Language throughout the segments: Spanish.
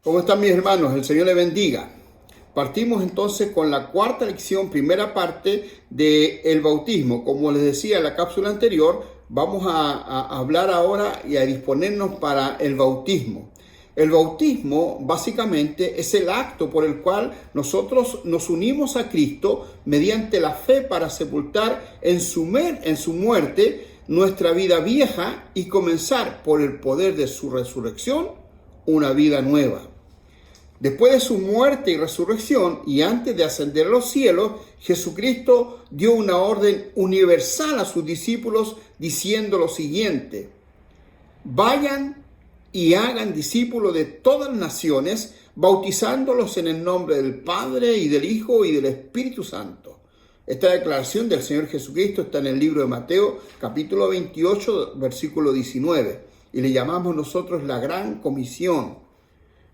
¿Cómo están mis hermanos? El Señor les bendiga. Partimos entonces con la cuarta lección, primera parte del bautismo. Como les decía en la cápsula anterior, vamos a hablar ahora y a disponernos para el bautismo. El bautismo básicamente es el acto por el cual nosotros nos unimos a Cristo mediante la fe para sepultar en su muerte nuestra vida vieja y comenzar por el poder de su resurrección una vida nueva. Después de su muerte y resurrección y antes de ascender a los cielos, Jesucristo dio una orden universal a sus discípulos diciendo lo siguiente: vayan y hagan discípulos de todas las naciones, bautizándolos en el nombre del Padre y del Hijo y del Espíritu Santo. Esta declaración del Señor Jesucristo está en el libro de Mateo, capítulo 28, versículo 19, y le llamamos nosotros la Gran Comisión.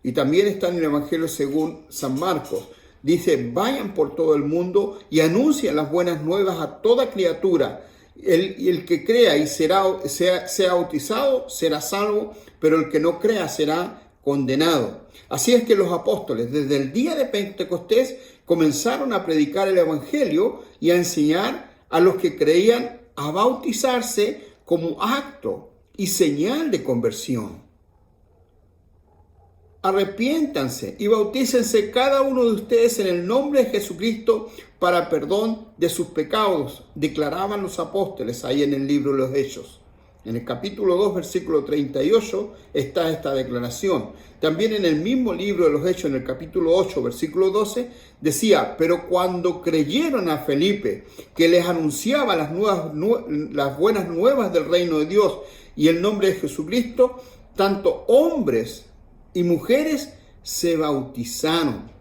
Y también está en el Evangelio según San Marcos. Dice, vayan por todo el mundo y anuncien las buenas nuevas a toda criatura. El que crea y sea bautizado será salvo, pero el que no crea será condenado. Así es que los apóstoles, desde el día de Pentecostés, comenzaron a predicar el Evangelio y a enseñar a los que creían a bautizarse como acto y señal de conversión. Arrepiéntanse y bautícense cada uno de ustedes en el nombre de Jesucristo para perdón de sus pecados, declaraban los apóstoles ahí en el libro de los Hechos. En el capítulo 2, versículo 38 está esta declaración. También en el mismo libro de los Hechos, en el capítulo 8, versículo 12, decía, pero cuando creyeron a Felipe, que les anunciaba las buenas nuevas del reino de Dios y el nombre de Jesucristo, tanto hombres y mujeres se bautizaron.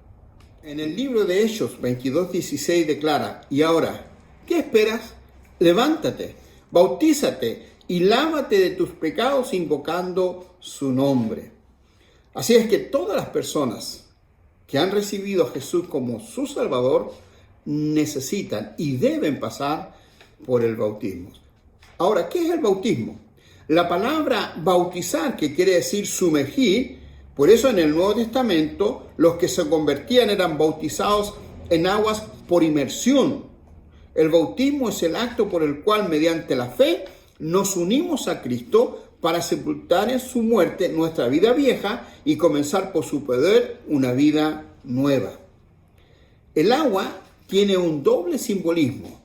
En el libro de Hechos 22:16 declara, y ahora, ¿qué esperas? Levántate, bautízate y lávate de tus pecados invocando su nombre. Así es que todas las personas que han recibido a Jesús como su Salvador necesitan y deben pasar por el bautismo. Ahora, ¿qué es el bautismo? La palabra bautizar, que quiere decir sumergir, por eso en el Nuevo Testamento los que se convertían eran bautizados en aguas por inmersión. El bautismo es el acto por el cual mediante la fe nos unimos a Cristo para sepultar en su muerte nuestra vida vieja y comenzar por su poder una vida nueva. El agua tiene un doble simbolismo: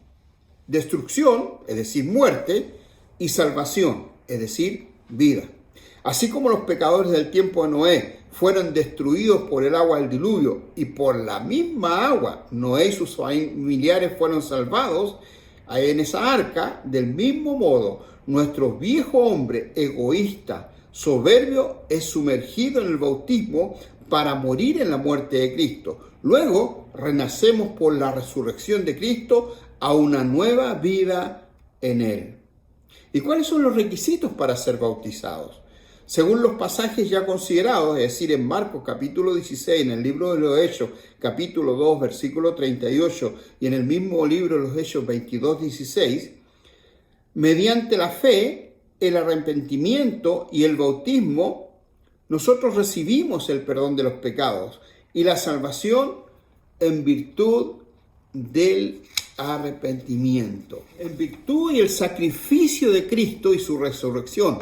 destrucción, es decir, muerte, y salvación, es decir, vida. Así como los pecadores del tiempo de Noé fueron destruidos por el agua del diluvio y por la misma agua Noé y sus familiares fueron salvados en esa arca, del mismo modo nuestro viejo hombre egoísta, soberbio, es sumergido en el bautismo para morir en la muerte de Cristo. Luego renacemos por la resurrección de Cristo a una nueva vida en Él. ¿Y cuáles son los requisitos para ser bautizados? Según los pasajes ya considerados, es decir, en Marcos capítulo 16, en el libro de los Hechos, capítulo 2, versículo 38, y en el mismo libro de los Hechos 22, 16, mediante la fe, el arrepentimiento y el bautismo, nosotros recibimos el perdón de los pecados y la salvación en virtud del arrepentimiento, en virtud y el sacrificio de Cristo y su resurrección.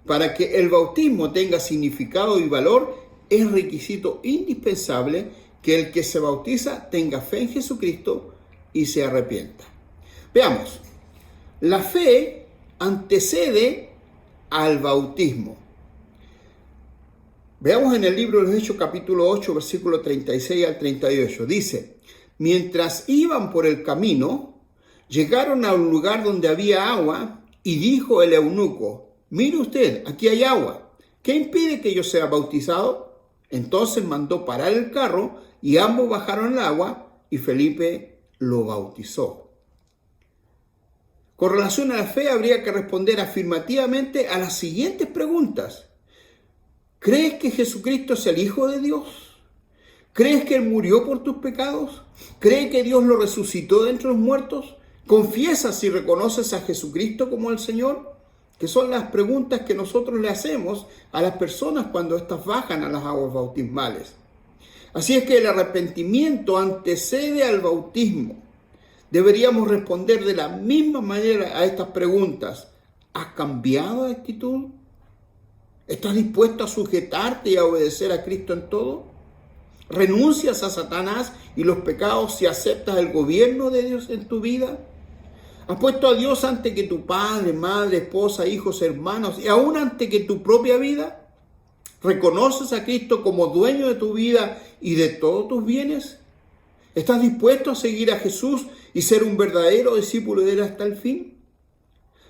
Para que el bautismo tenga significado y valor, es requisito indispensable que el que se bautiza tenga fe en Jesucristo y se arrepienta. Veamos, la fe antecede al bautismo. Veamos en el libro de los Hechos capítulo 8, versículo 36 al 38. Dice, mientras iban por el camino, llegaron a un lugar donde había agua y dijo el eunuco, mire usted, aquí hay agua. ¿Qué impide que yo sea bautizado? Entonces mandó parar el carro y ambos bajaron al agua y Felipe lo bautizó. Con relación a la fe habría que responder afirmativamente a las siguientes preguntas. ¿Crees que Jesucristo es el Hijo de Dios? ¿Crees que Él murió por tus pecados? ¿Crees que Dios lo resucitó de entre los muertos? ¿Confiesas y reconoces a Jesucristo como el Señor? que son las preguntas que nosotros le hacemos a las personas cuando éstas bajan a las aguas bautismales. Así es que el arrepentimiento antecede al bautismo. Deberíamos responder de la misma manera a estas preguntas. ¿Has cambiado de actitud? ¿Estás dispuesto a sujetarte y a obedecer a Cristo en todo? ¿Renuncias a Satanás y los pecados si aceptas el gobierno de Dios en tu vida? ¿Has puesto a Dios antes que tu padre, madre, esposa, hijos, hermanos y aún antes que tu propia vida? ¿Reconoces a Cristo como dueño de tu vida y de todos tus bienes? ¿Estás dispuesto a seguir a Jesús y ser un verdadero discípulo de Él hasta el fin?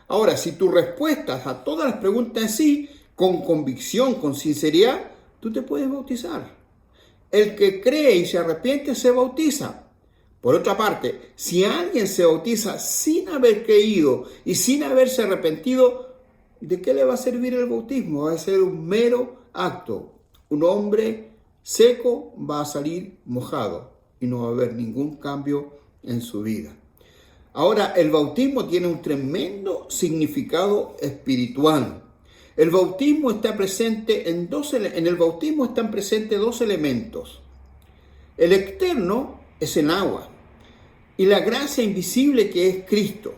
Ahora, si tu respuesta a todas las preguntas es sí, con convicción, con sinceridad, tú te puedes bautizar. El que cree y se arrepiente se bautiza. Por otra parte, si alguien se bautiza sin haber creído y sin haberse arrepentido, ¿de qué le va a servir el bautismo? Va a ser un mero acto. Un hombre seco va a salir mojado y no va a haber ningún cambio en su vida. Ahora, el bautismo tiene un tremendo significado espiritual. El bautismo está presente en el bautismo están presentes dos elementos. El externo es el agua y la gracia invisible que es Cristo.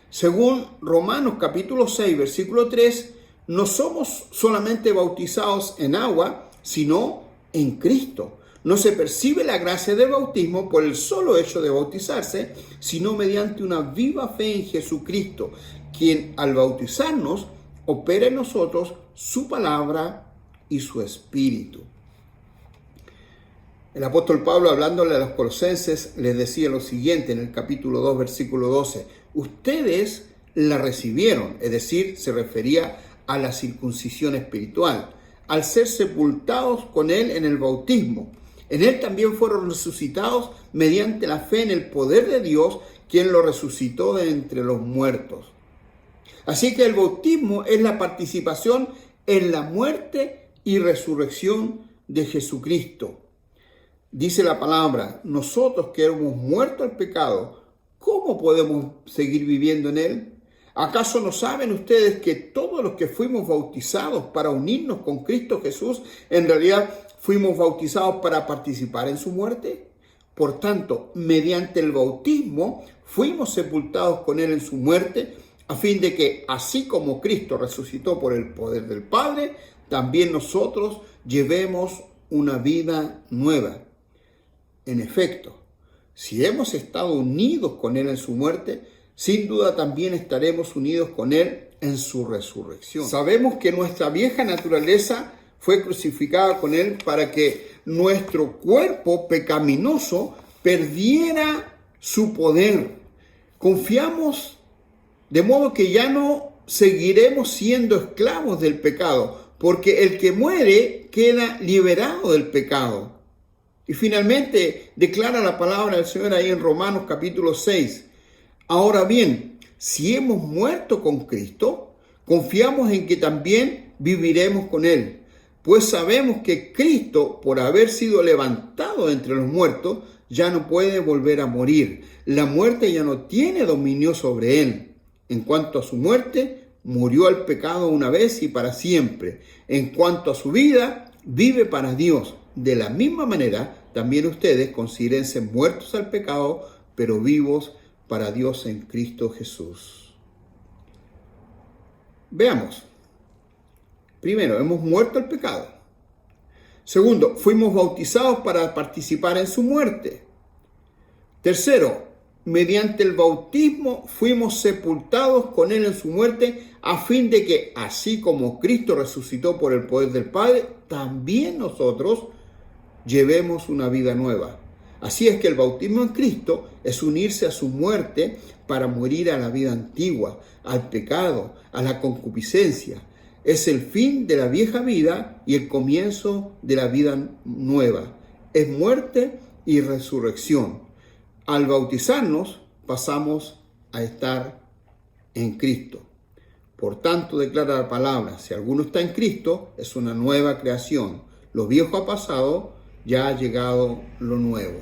Según Romanos capítulo 6, versículo 3, no somos solamente bautizados en agua, sino en Cristo. No se percibe la gracia del bautismo por el solo hecho de bautizarse, sino mediante una viva fe en Jesucristo, quien al bautizarnos opera en nosotros su palabra y su espíritu. El apóstol Pablo, hablándole a los colosenses, les decía lo siguiente en el capítulo 2, versículo 12. Ustedes la recibieron, es decir, se refería a la circuncisión espiritual, al ser sepultados con Él en el bautismo. En Él también fueron resucitados mediante la fe en el poder de Dios, quien lo resucitó de entre los muertos. Así que el bautismo es la participación en la muerte y resurrección de Jesucristo. Dice la palabra, nosotros que hemos muerto al pecado, ¿cómo podemos seguir viviendo en él? ¿Acaso no saben ustedes que todos los que fuimos bautizados para unirnos con Cristo Jesús, en realidad fuimos bautizados para participar en su muerte? Por tanto, mediante el bautismo fuimos sepultados con Él en su muerte, a fin de que, así como Cristo resucitó por el poder del Padre, también nosotros llevemos una vida nueva. En efecto, si hemos estado unidos con Él en su muerte, sin duda también estaremos unidos con Él en su resurrección. Sabemos que nuestra vieja naturaleza fue crucificada con Él para que nuestro cuerpo pecaminoso perdiera su poder. Confiamos de modo que ya no seguiremos siendo esclavos del pecado, porque el que muere queda liberado del pecado. Y finalmente declara la palabra del Señor ahí en Romanos capítulo 6. Ahora bien, si hemos muerto con Cristo, confiamos en que también viviremos con Él. Pues sabemos que Cristo, por haber sido levantado entre los muertos, ya no puede volver a morir. La muerte ya no tiene dominio sobre Él. En cuanto a su muerte, murió al pecado una vez y para siempre. En cuanto a su vida, vive para Dios. De la misma manera, también ustedes considérense muertos al pecado, pero vivos para Dios en Cristo Jesús. Veamos. Primero, hemos muerto al pecado. Segundo, fuimos bautizados para participar en su muerte. Tercero, mediante el bautismo fuimos sepultados con Él en su muerte, a fin de que, así como Cristo resucitó por el poder del Padre, también nosotros llevemos una vida nueva. Así es que el bautismo en Cristo es unirse a su muerte para morir a la vida antigua, al pecado, a la concupiscencia. Es el fin de la vieja vida y el comienzo de la vida nueva. Es muerte y resurrección. Al bautizarnos pasamos a estar en Cristo. Por tanto, declara la palabra, si alguno está en Cristo, es una nueva creación. Lo viejo ha pasado, ya ha llegado lo nuevo.